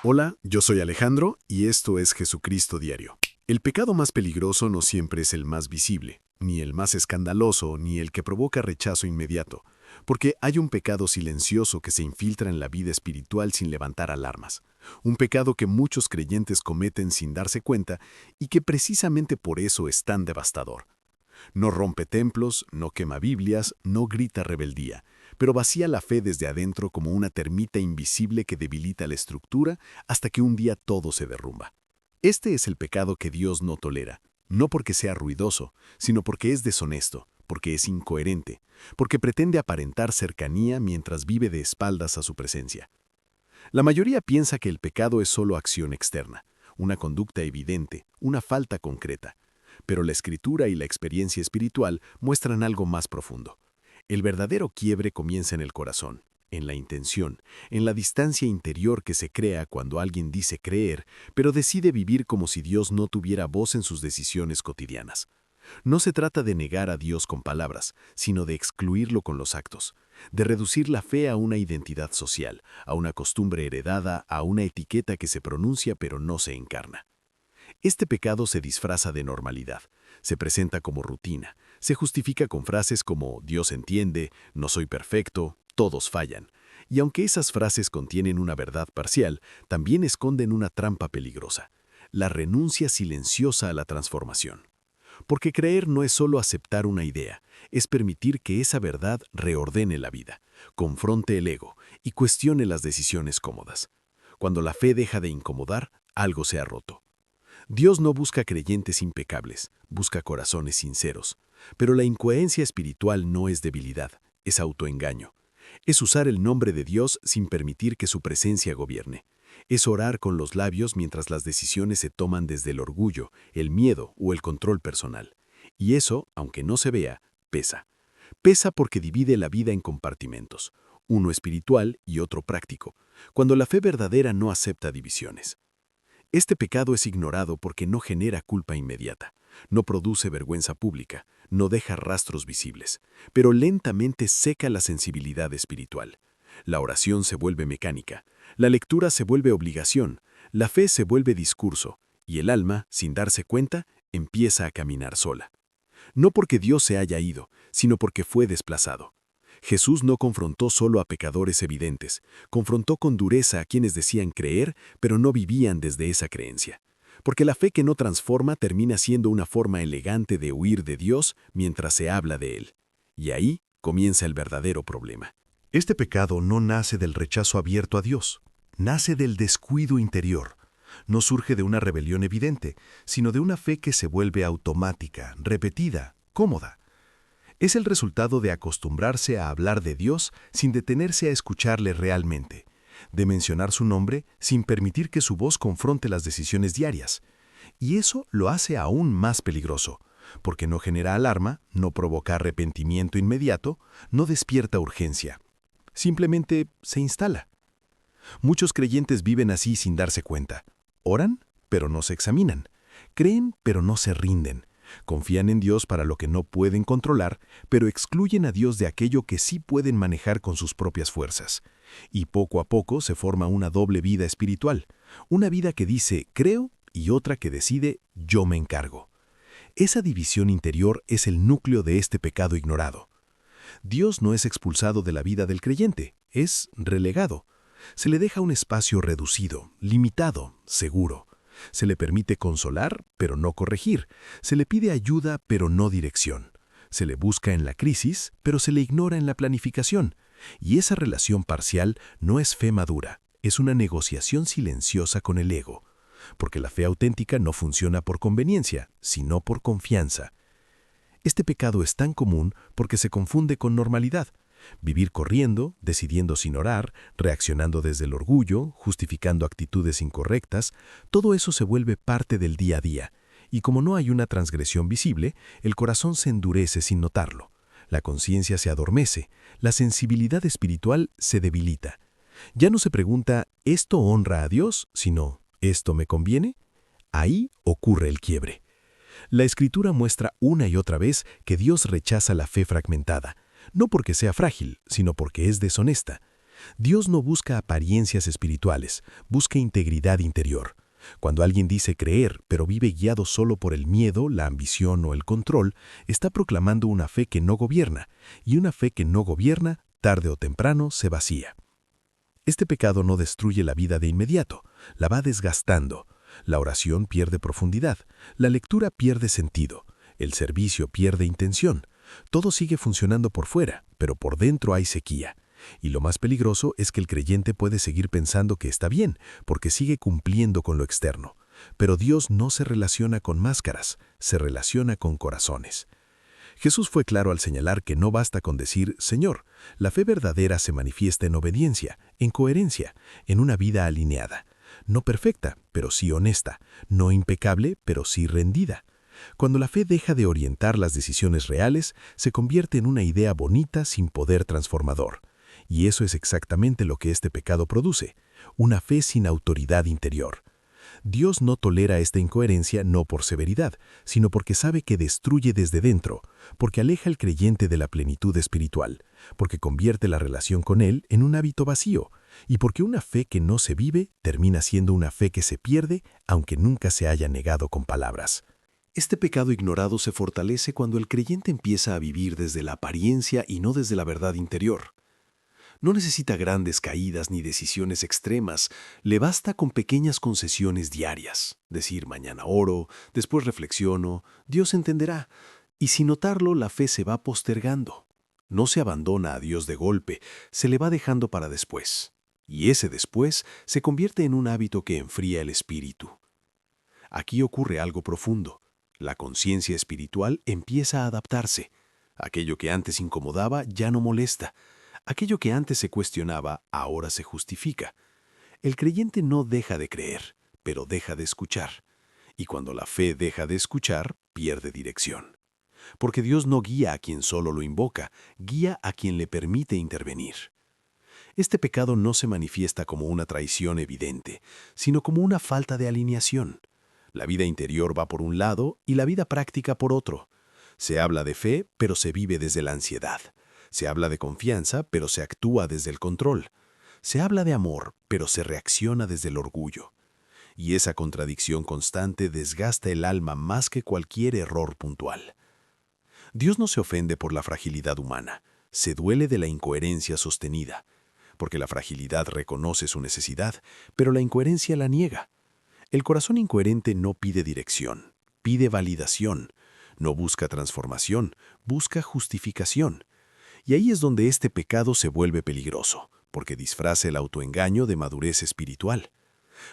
Hola, yo soy Alejandro y esto es Jesucristo Diario. El pecado más peligroso no siempre es el más visible, ni el más escandaloso, ni el que provoca rechazo inmediato, porque hay un pecado silencioso que se infiltra en la vida espiritual sin levantar alarmas. Un pecado que muchos creyentes cometen sin darse cuenta y que precisamente por eso es tan devastador. No rompe templos, no quema Biblias, no grita rebeldía, pero vacía la fe desde adentro como una termita invisible que debilita la estructura hasta que un día todo se derrumba. Este es el pecado que Dios no tolera, no porque sea ruidoso, sino porque es deshonesto, porque es incoherente, porque pretende aparentar cercanía mientras vive de espaldas a su presencia. La mayoría piensa que el pecado es solo acción externa, una conducta evidente, una falta concreta. Pero la Escritura y la experiencia espiritual muestran algo más profundo. El verdadero quiebre comienza en el corazón, en la intención, en la distancia interior que se crea cuando alguien dice creer, pero decide vivir como si Dios no tuviera voz en sus decisiones cotidianas. No se trata de negar a Dios con palabras, sino de excluirlo con los actos, de reducir la fe a una identidad social, a una costumbre heredada, a una etiqueta que se pronuncia pero no se encarna. Este pecado se disfraza de normalidad, se presenta como rutina, se justifica con frases como Dios entiende, no soy perfecto, todos fallan. Y aunque esas frases contienen una verdad parcial, también esconden una trampa peligrosa, la renuncia silenciosa a la transformación. Porque creer no es solo aceptar una idea, es permitir que esa verdad reordene la vida, confronte el ego y cuestione las decisiones cómodas. Cuando la fe deja de incomodar, algo se ha roto. Dios no busca creyentes impecables, busca corazones sinceros. Pero la incoherencia espiritual no es debilidad, es autoengaño. Es usar el nombre de Dios sin permitir que su presencia gobierne. Es orar con los labios mientras las decisiones se toman desde el orgullo, el miedo o el control personal. Y eso, aunque no se vea, pesa. Pesa porque divide la vida en compartimentos, uno espiritual y otro práctico, cuando la fe verdadera no acepta divisiones. Este pecado es ignorado porque no genera culpa inmediata, no produce vergüenza pública, no deja rastros visibles, pero lentamente seca la sensibilidad espiritual. La oración se vuelve mecánica, la lectura se vuelve obligación, la fe se vuelve discurso, y el alma, sin darse cuenta, empieza a caminar sola. No porque Dios se haya ido, sino porque fue desplazado. Jesús no confrontó solo a pecadores evidentes, confrontó con dureza a quienes decían creer, pero no vivían desde esa creencia. Porque la fe que no transforma termina siendo una forma elegante de huir de Dios mientras se habla de Él. Y ahí comienza el verdadero problema. Este pecado no nace del rechazo abierto a Dios, nace del descuido interior. No surge de una rebelión evidente, sino de una fe que se vuelve automática, repetida, cómoda. Es el resultado de acostumbrarse a hablar de Dios sin detenerse a escucharle realmente, de mencionar su nombre sin permitir que su voz confronte las decisiones diarias. Y eso lo hace aún más peligroso, porque no genera alarma, no provoca arrepentimiento inmediato, no despierta urgencia. Simplemente se instala. Muchos creyentes viven así sin darse cuenta. Oran, pero no se examinan. Creen, pero no se rinden. Confían en Dios para lo que no pueden controlar, pero excluyen a Dios de aquello que sí pueden manejar con sus propias fuerzas. Y poco a poco se forma una doble vida espiritual, una vida que dice creo y otra que decide yo me encargo. Esa división interior es el núcleo de este pecado ignorado. Dios no es expulsado de la vida del creyente, es relegado. Se le deja un espacio reducido, limitado, seguro. Se le permite consolar, pero no corregir. Se le pide ayuda, pero no dirección. Se le busca en la crisis, pero se le ignora en la planificación. Y esa relación parcial no es fe madura, es una negociación silenciosa con el ego. Porque la fe auténtica no funciona por conveniencia, sino por confianza. Este pecado es tan común porque se confunde con normalidad. Vivir corriendo, decidiendo sin orar, reaccionando desde el orgullo, justificando actitudes incorrectas, todo eso se vuelve parte del día a día. Y como no hay una transgresión visible, el corazón se endurece sin notarlo. La conciencia se adormece, la sensibilidad espiritual se debilita. Ya no se pregunta, ¿esto honra a Dios?, sino, ¿esto me conviene? Ahí ocurre el quiebre. La Escritura muestra una y otra vez que Dios rechaza la fe fragmentada, no porque sea frágil, sino porque es deshonesta. Dios no busca apariencias espirituales, busca integridad interior. Cuando alguien dice creer, pero vive guiado solo por el miedo, la ambición o el control, está proclamando una fe que no gobierna, y una fe que no gobierna, tarde o temprano, se vacía. Este pecado no destruye la vida de inmediato, la va desgastando. La oración pierde profundidad, la lectura pierde sentido, el servicio pierde intención. Todo sigue funcionando por fuera, pero por dentro hay sequía. Y lo más peligroso es que el creyente puede seguir pensando que está bien, porque sigue cumpliendo con lo externo. Pero Dios no se relaciona con máscaras, se relaciona con corazones. Jesús fue claro al señalar que no basta con decir, Señor, la fe verdadera se manifiesta en obediencia, en coherencia, en una vida alineada. No perfecta, pero sí honesta, no impecable, pero sí rendida. Cuando la fe deja de orientar las decisiones reales, se convierte en una idea bonita sin poder transformador. Y eso es exactamente lo que este pecado produce, una fe sin autoridad interior. Dios no tolera esta incoherencia no por severidad, sino porque sabe que destruye desde dentro, porque aleja al creyente de la plenitud espiritual, porque convierte la relación con Él en un hábito vacío, y porque una fe que no se vive termina siendo una fe que se pierde, aunque nunca se haya negado con palabras. Este pecado ignorado se fortalece cuando el creyente empieza a vivir desde la apariencia y no desde la verdad interior. No necesita grandes caídas ni decisiones extremas, le basta con pequeñas concesiones diarias. Decir mañana oro, después reflexiono, Dios entenderá. Y sin notarlo, la fe se va postergando. No se abandona a Dios de golpe, se le va dejando para después. Y ese después se convierte en un hábito que enfría el espíritu. Aquí ocurre algo profundo. La conciencia espiritual empieza a adaptarse. Aquello que antes incomodaba ya no molesta. Aquello que antes se cuestionaba, ahora se justifica. El creyente no deja de creer, pero deja de escuchar. Y cuando la fe deja de escuchar, pierde dirección. Porque Dios no guía a quien solo lo invoca, guía a quien le permite intervenir. Este pecado no se manifiesta como una traición evidente, sino como una falta de alineación. La vida interior va por un lado y la vida práctica por otro. Se habla de fe, pero se vive desde la ansiedad. Se habla de confianza, pero se actúa desde el control. Se habla de amor, pero se reacciona desde el orgullo. Y esa contradicción constante desgasta el alma más que cualquier error puntual. Dios no se ofende por la fragilidad humana, se duele de la incoherencia sostenida, porque la fragilidad reconoce su necesidad, pero la incoherencia la niega. El corazón incoherente no pide dirección, pide validación, no busca transformación, busca justificación. Y ahí es donde este pecado se vuelve peligroso, porque disfraza el autoengaño de madurez espiritual.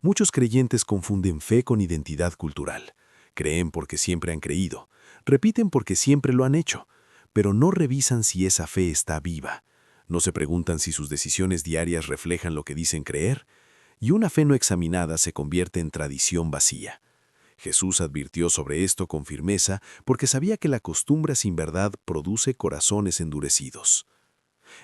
Muchos creyentes confunden fe con identidad cultural. Creen porque siempre han creído, repiten porque siempre lo han hecho, pero no revisan si esa fe está viva. No se preguntan si sus decisiones diarias reflejan lo que dicen creer, y una fe no examinada se convierte en tradición vacía. Jesús advirtió sobre esto con firmeza porque sabía que la costumbre sin verdad produce corazones endurecidos.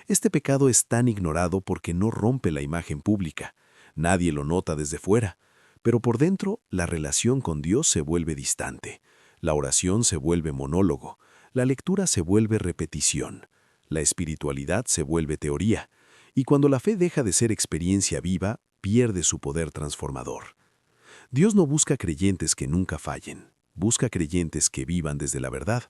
Este pecado es tan ignorado porque no rompe la imagen pública. Nadie lo nota desde fuera, pero por dentro la relación con Dios se vuelve distante. La oración se vuelve monólogo, la lectura se vuelve repetición, la espiritualidad se vuelve teoría, y cuando la fe deja de ser experiencia viva, pierde su poder transformador. Dios no busca creyentes que nunca fallen, busca creyentes que vivan desde la verdad.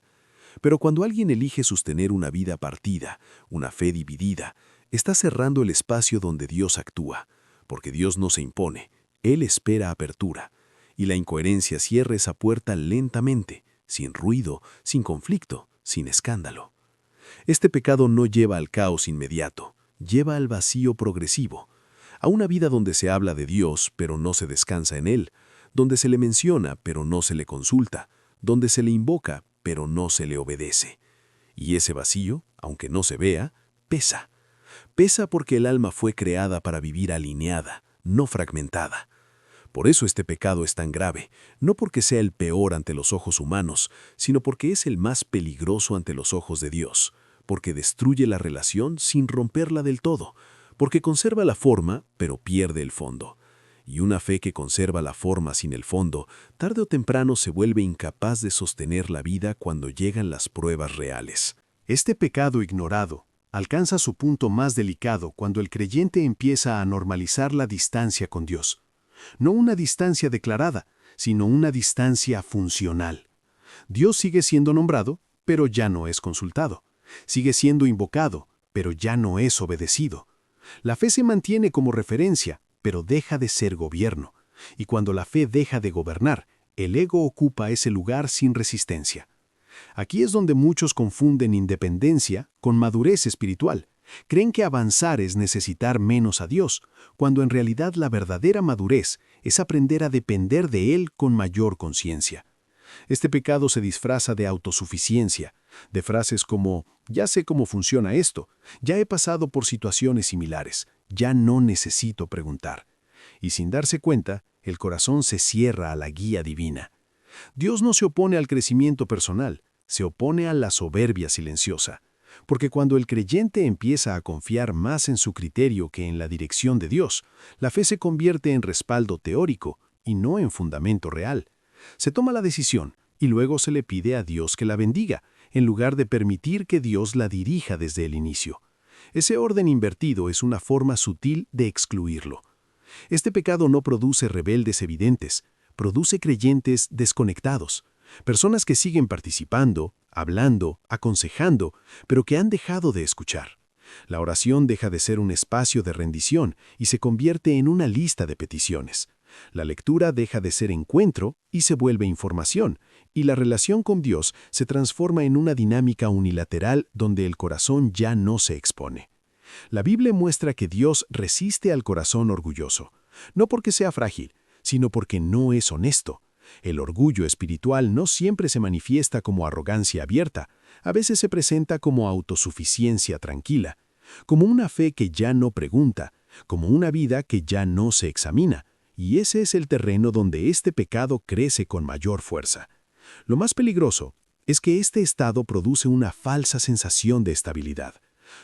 Pero cuando alguien elige sostener una vida partida, una fe dividida, está cerrando el espacio donde Dios actúa, porque Dios no se impone, Él espera apertura, y la incoherencia cierra esa puerta lentamente, sin ruido, sin conflicto, sin escándalo. Este pecado no lleva al caos inmediato, lleva al vacío progresivo, a una vida donde se habla de Dios, pero no se descansa en Él, donde se le menciona, pero no se le consulta, donde se le invoca, pero no se le obedece. Y ese vacío, aunque no se vea, pesa. Pesa porque el alma fue creada para vivir alineada, no fragmentada. Por eso este pecado es tan grave, no porque sea el peor ante los ojos humanos, sino porque es el más peligroso ante los ojos de Dios, porque destruye la relación sin romperla del todo, porque conserva la forma, pero pierde el fondo. Y una fe que conserva la forma sin el fondo, tarde o temprano se vuelve incapaz de sostener la vida cuando llegan las pruebas reales. Este pecado ignorado alcanza su punto más delicado cuando el creyente empieza a normalizar la distancia con Dios. No una distancia declarada, sino una distancia funcional. Dios sigue siendo nombrado, pero ya no es consultado. Sigue siendo invocado, pero ya no es obedecido. La fe se mantiene como referencia, pero deja de ser gobierno. Y cuando la fe deja de gobernar, el ego ocupa ese lugar sin resistencia. Aquí es donde muchos confunden independencia con madurez espiritual. Creen que avanzar es necesitar menos a Dios, cuando en realidad la verdadera madurez es aprender a depender de Él con mayor conciencia. Este pecado se disfraza de autosuficiencia, de frases como, ya sé cómo funciona esto, ya he pasado por situaciones similares, ya no necesito preguntar. Y sin darse cuenta, el corazón se cierra a la guía divina. Dios no se opone al crecimiento personal, se opone a la soberbia silenciosa. Porque cuando el creyente empieza a confiar más en su criterio que en la dirección de Dios, la fe se convierte en respaldo teórico y no en fundamento real. Se toma la decisión y luego se le pide a Dios que la bendiga, en lugar de permitir que Dios la dirija desde el inicio. Ese orden invertido es una forma sutil de excluirlo. Este pecado no produce rebeldes evidentes, produce creyentes desconectados, personas que siguen participando, hablando, aconsejando, pero que han dejado de escuchar. La oración deja de ser un espacio de rendición y se convierte en una lista de peticiones. La lectura deja de ser encuentro y se vuelve información, y la relación con Dios se transforma en una dinámica unilateral donde el corazón ya no se expone. La Biblia muestra que Dios resiste al corazón orgulloso, no porque sea frágil, sino porque no es honesto. El orgullo espiritual no siempre se manifiesta como arrogancia abierta, a veces se presenta como autosuficiencia tranquila, como una fe que ya no pregunta, como una vida que ya no se examina, y ese es el terreno donde este pecado crece con mayor fuerza. Lo más peligroso es que este estado produce una falsa sensación de estabilidad.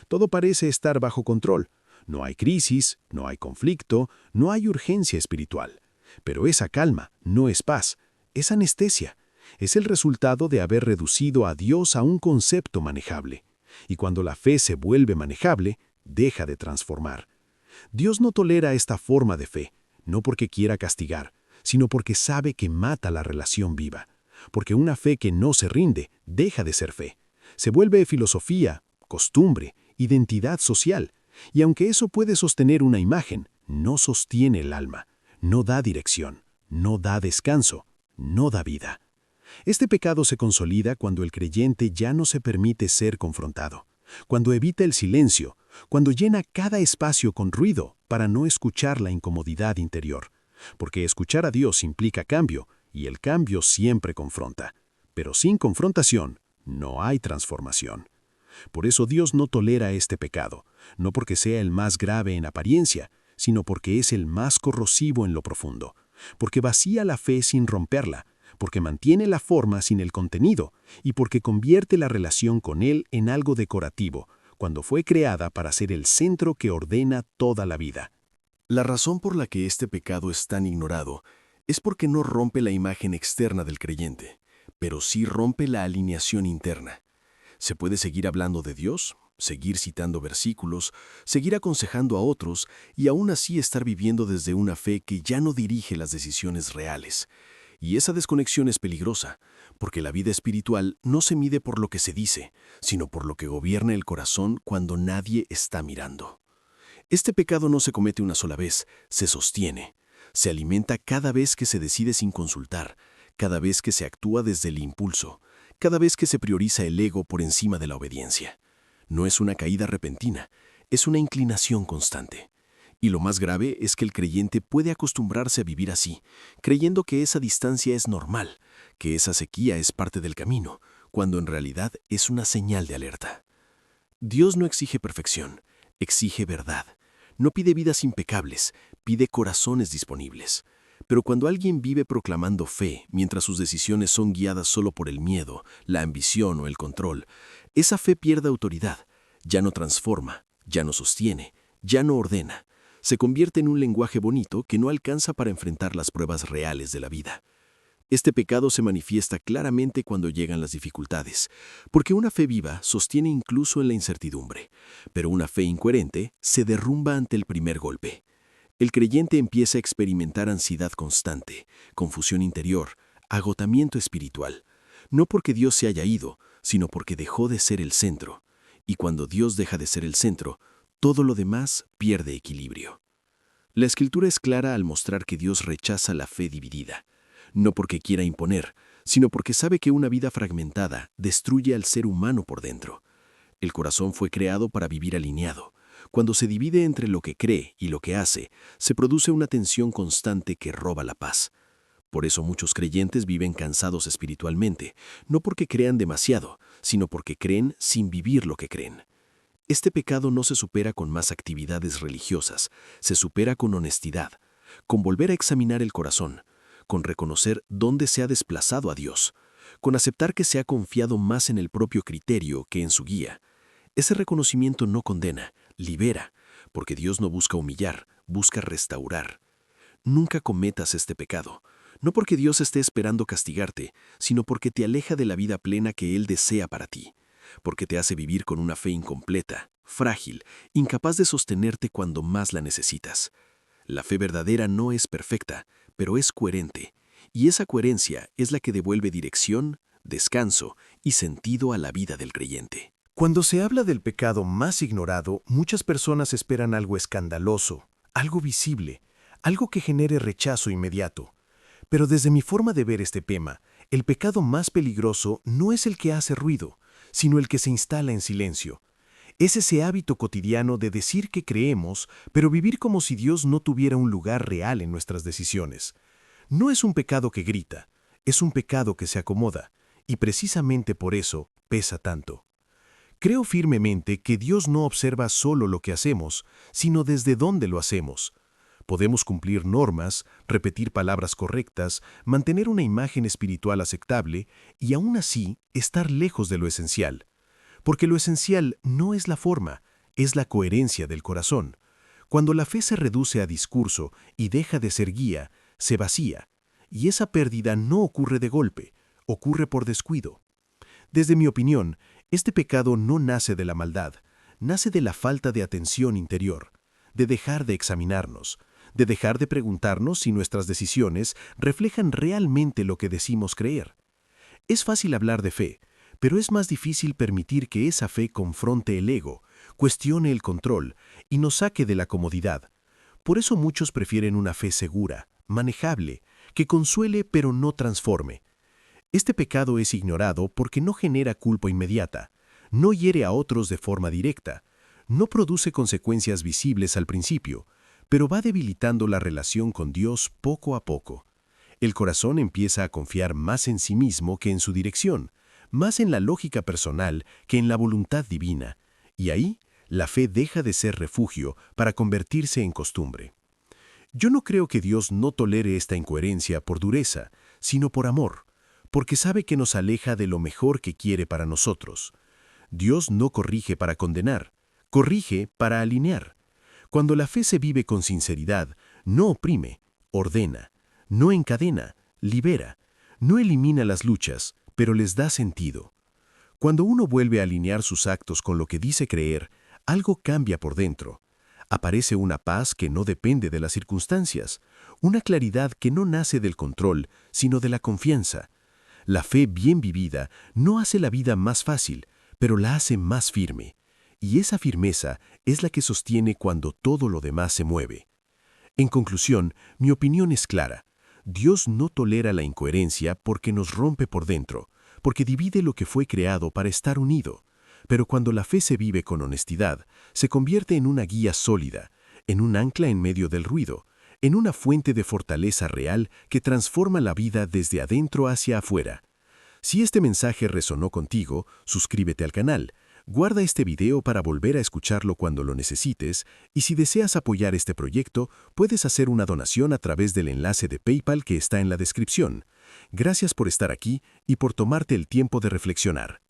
Todo parece estar bajo control. No hay crisis, no hay conflicto, no hay urgencia espiritual. Pero esa calma no es paz, es anestesia. Es el resultado de haber reducido a Dios a un concepto manejable. Y cuando la fe se vuelve manejable, deja de transformar. Dios no tolera esta forma de fe, no porque quiera castigar, sino porque sabe que mata la relación viva. Porque una fe que no se rinde, deja de ser fe. Se vuelve filosofía, costumbre, identidad social. Y aunque eso puede sostener una imagen, no sostiene el alma. No da dirección, no da descanso, no da vida. Este pecado se consolida cuando el creyente ya no se permite ser confrontado, cuando evita el silencio, cuando llena cada espacio con ruido para no escuchar la incomodidad interior. Porque escuchar a Dios implica cambio, y el cambio siempre confronta. Pero sin confrontación, no hay transformación. Por eso Dios no tolera este pecado, no porque sea el más grave en apariencia, sino porque es el más corrosivo en lo profundo, porque vacía la fe sin romperla, porque mantiene la forma sin el contenido y porque convierte la relación con Él en algo decorativo, cuando fue creada para ser el centro que ordena toda la vida. La razón por la que este pecado es tan ignorado es porque no rompe la imagen externa del creyente, pero sí rompe la alineación interna. Se puede seguir hablando de Dios, seguir citando versículos, seguir aconsejando a otros y aún así estar viviendo desde una fe que ya no dirige las decisiones reales. Y esa desconexión es peligrosa, porque la vida espiritual no se mide por lo que se dice, sino por lo que gobierna el corazón cuando nadie está mirando. Este pecado no se comete una sola vez, se sostiene. Se alimenta cada vez que se decide sin consultar, cada vez que se actúa desde el impulso, cada vez que se prioriza el ego por encima de la obediencia. No es una caída repentina, es una inclinación constante. Y lo más grave es que el creyente puede acostumbrarse a vivir así, creyendo que esa distancia es normal, que esa sequía es parte del camino, cuando en realidad es una señal de alerta. Dios no exige perfección, exige verdad. No pide vidas impecables, pide corazones disponibles. Pero cuando alguien vive proclamando fe, mientras sus decisiones son guiadas solo por el miedo, la ambición o el control, esa fe pierde autoridad, ya no transforma, ya no sostiene, ya no ordena. Se convierte en un lenguaje bonito que no alcanza para enfrentar las pruebas reales de la vida. Este pecado se manifiesta claramente cuando llegan las dificultades, porque una fe viva sostiene incluso en la incertidumbre, pero una fe incoherente se derrumba ante el primer golpe. El creyente empieza a experimentar ansiedad constante, confusión interior, agotamiento espiritual, no porque Dios se haya ido, sino porque dejó de ser el centro. Y cuando Dios deja de ser el centro, todo lo demás pierde equilibrio. La Escritura es clara al mostrar que Dios rechaza la fe dividida, no porque quiera imponer, sino porque sabe que una vida fragmentada destruye al ser humano por dentro. El corazón fue creado para vivir alineado. Cuando se divide entre lo que cree y lo que hace, se produce una tensión constante que roba la paz. Por eso muchos creyentes viven cansados espiritualmente, no porque crean demasiado, sino porque creen sin vivir lo que creen. Este pecado no se supera con más actividades religiosas, se supera con honestidad, con volver a examinar el corazón, con reconocer dónde se ha desplazado a Dios, con aceptar que se ha confiado más en el propio criterio que en su guía. Ese reconocimiento no condena, libera, porque Dios no busca humillar, busca restaurar. Nunca cometas este pecado, no porque Dios esté esperando castigarte, sino porque te aleja de la vida plena que Él desea para ti, porque te hace vivir con una fe incompleta, frágil, incapaz de sostenerte cuando más la necesitas. La fe verdadera no es perfecta, pero es coherente, y esa coherencia es la que devuelve dirección, descanso y sentido a la vida del creyente. Cuando se habla del pecado más ignorado, muchas personas esperan algo escandaloso, algo visible, algo que genere rechazo inmediato. Pero desde mi forma de ver este tema, el pecado más peligroso no es el que hace ruido, sino el que se instala en silencio. Es ese hábito cotidiano de decir que creemos, pero vivir como si Dios no tuviera un lugar real en nuestras decisiones. No es un pecado que grita, es un pecado que se acomoda, y precisamente por eso pesa tanto. Creo firmemente que Dios no observa solo lo que hacemos, sino desde dónde lo hacemos. Podemos cumplir normas, repetir palabras correctas, mantener una imagen espiritual aceptable y aún así estar lejos de lo esencial. Porque lo esencial no es la forma, es la coherencia del corazón. Cuando la fe se reduce a discurso y deja de ser guía, se vacía, y esa pérdida no ocurre de golpe, ocurre por descuido. Desde mi opinión, este pecado no nace de la maldad, nace de la falta de atención interior, de dejar de examinarnos, de dejar de preguntarnos si nuestras decisiones reflejan realmente lo que decimos creer. Es fácil hablar de fe, pero es más difícil permitir que esa fe confronte el ego, cuestione el control y nos saque de la comodidad. Por eso muchos prefieren una fe segura, manejable, que consuele pero no transforme. Este pecado es ignorado porque no genera culpa inmediata, no hiere a otros de forma directa, no produce consecuencias visibles al principio, pero va debilitando la relación con Dios poco a poco. El corazón empieza a confiar más en sí mismo que en su dirección, más en la lógica personal que en la voluntad divina, y ahí la fe deja de ser refugio para convertirse en costumbre. Yo no creo que Dios no tolere esta incoherencia por dureza, sino por amor, porque sabe que nos aleja de lo mejor que quiere para nosotros. Dios no corrige para condenar, corrige para alinear. Cuando la fe se vive con sinceridad, no oprime, ordena, no encadena, libera, no elimina las luchas, pero les da sentido. Cuando uno vuelve a alinear sus actos con lo que dice creer, algo cambia por dentro. Aparece una paz que no depende de las circunstancias, una claridad que no nace del control, sino de la confianza. La fe bien vivida no hace la vida más fácil, pero la hace más firme. Y esa firmeza es la que sostiene cuando todo lo demás se mueve. En conclusión, mi opinión es clara. Dios no tolera la incoherencia porque nos rompe por dentro, porque divide lo que fue creado para estar unido. Pero cuando la fe se vive con honestidad, se convierte en una guía sólida, en un ancla en medio del ruido, en una fuente de fortaleza real que transforma la vida desde adentro hacia afuera. Si este mensaje resonó contigo, suscríbete al canal. Guarda este video para volver a escucharlo cuando lo necesites y si deseas apoyar este proyecto, puedes hacer una donación a través del enlace de PayPal que está en la descripción. Gracias por estar aquí y por tomarte el tiempo de reflexionar.